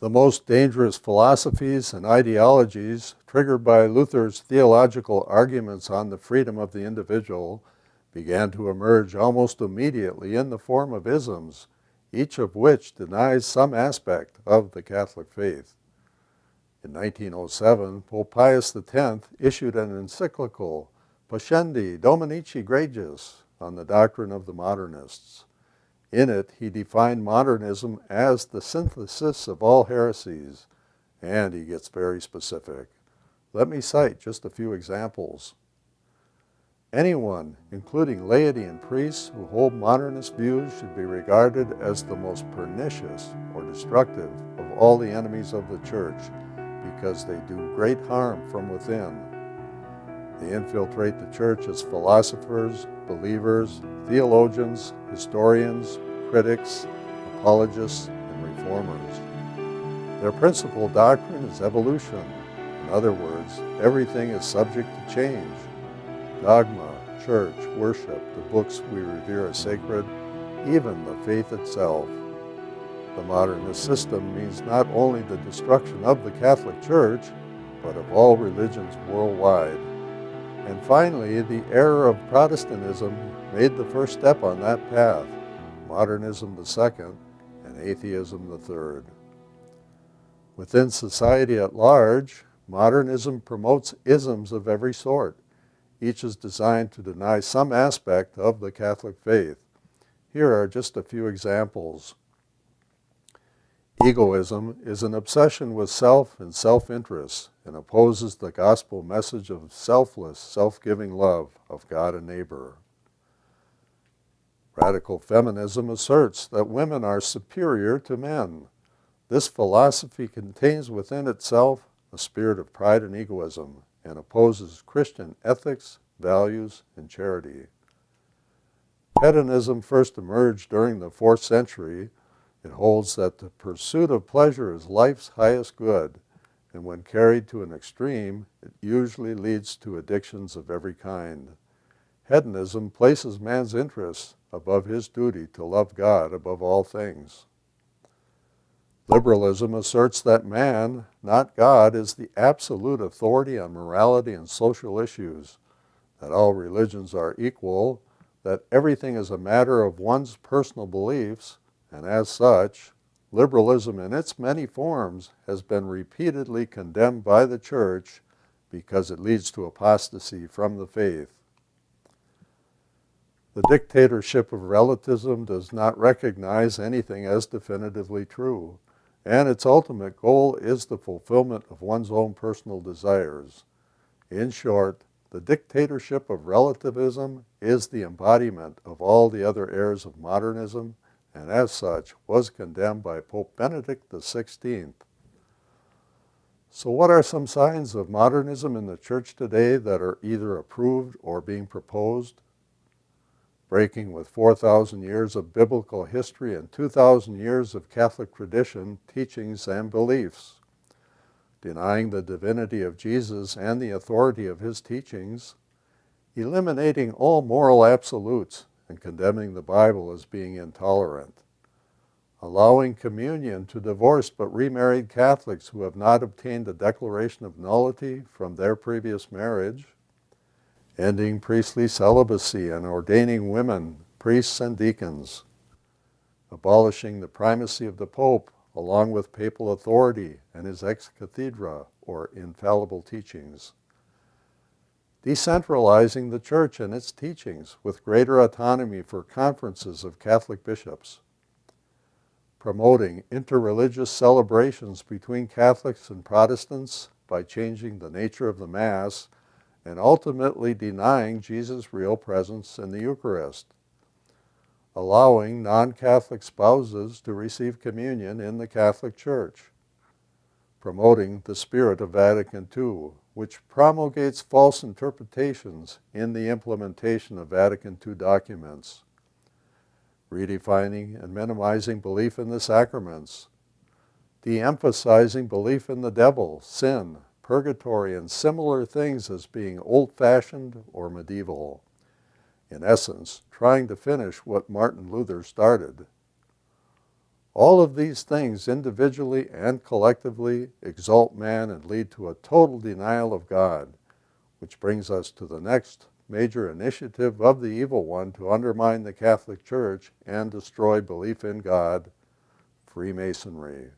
The most dangerous philosophies and ideologies, triggered by Luther's theological arguments on the freedom of the individual, began to emerge almost immediately in the form of isms, each of which denies some aspect of the Catholic faith. In 1907, Pope Pius X issued an encyclical, Pascendi Dominici Gregis, on the doctrine of the modernists. In it, he defined modernism as the synthesis of all heresies, and he gets very specific. Let me cite just a few examples. Anyone, including laity and priests, who hold modernist views should be regarded as the most pernicious or destructive of all the enemies of the Church, because they do great harm from within. They infiltrate the Church as philosophers, believers, theologians, historians, critics, apologists, and reformers. Their principal doctrine is evolution. In other words, everything is subject to change. Dogma, church, worship, the books we revere as sacred, even the faith itself. The modernist system means not only the destruction of the Catholic Church, but of all religions worldwide. And finally, the error of Protestantism made the first step on that path, modernism the second, and atheism the third. Within society at large, modernism promotes isms of every sort. Each is designed to deny some aspect of the Catholic faith. Here are just a few examples. Egoism is an obsession with self and self-interest and opposes the gospel message of selfless, self-giving love of God and neighbor. Radical feminism asserts that women are superior to men. This philosophy contains within itself a spirit of pride and egoism and opposes Christian ethics, values, and charity. Hedonism first emerged during the 4th century. It holds that the pursuit of pleasure is life's highest good, and when carried to an extreme, it usually leads to addictions of every kind. Hedonism places man's interests above his duty to love God above all things. Liberalism asserts that man, not God, is the absolute authority on morality and social issues, that all religions are equal, that everything is a matter of one's personal beliefs, and as such, liberalism in its many forms has been repeatedly condemned by the Church because it leads to apostasy from the faith. The dictatorship of relativism does not recognize anything as definitively true, and its ultimate goal is the fulfillment of one's own personal desires. In short, the dictatorship of relativism is the embodiment of all the other errors of modernism, and as such was condemned by Pope Benedict XVI. So what are some signs of modernism in the Church today that are either approved or being proposed? Breaking with 4,000 years of biblical history and 2,000 years of Catholic tradition, teachings, and beliefs. Denying the divinity of Jesus and the authority of his teachings. Eliminating all moral absolutes and condemning the Bible as being intolerant. Allowing communion to divorced but remarried Catholics who have not obtained a declaration of nullity from their previous marriage. Ending priestly celibacy and ordaining women, priests and deacons. Abolishing the primacy of the Pope along with papal authority and his ex cathedra or infallible teachings. Decentralizing the Church and its teachings with greater autonomy for conferences of Catholic bishops. Promoting interreligious celebrations between Catholics and Protestants by changing the nature of the Mass and ultimately denying Jesus' real presence in the Eucharist. Allowing non-Catholic spouses to receive communion in the Catholic Church. Promoting the spirit of Vatican II, which promulgates false interpretations in the implementation of Vatican II documents. Redefining and minimizing belief in the sacraments. De-emphasizing belief in the devil, sin, purgatory, and similar things as being old-fashioned or medieval. In essence, trying to finish what Martin Luther started. All of these things, individually and collectively, exalt man and lead to a total denial of God, which brings us to the next major initiative of the evil one to undermine the Catholic Church and destroy belief in God: Freemasonry.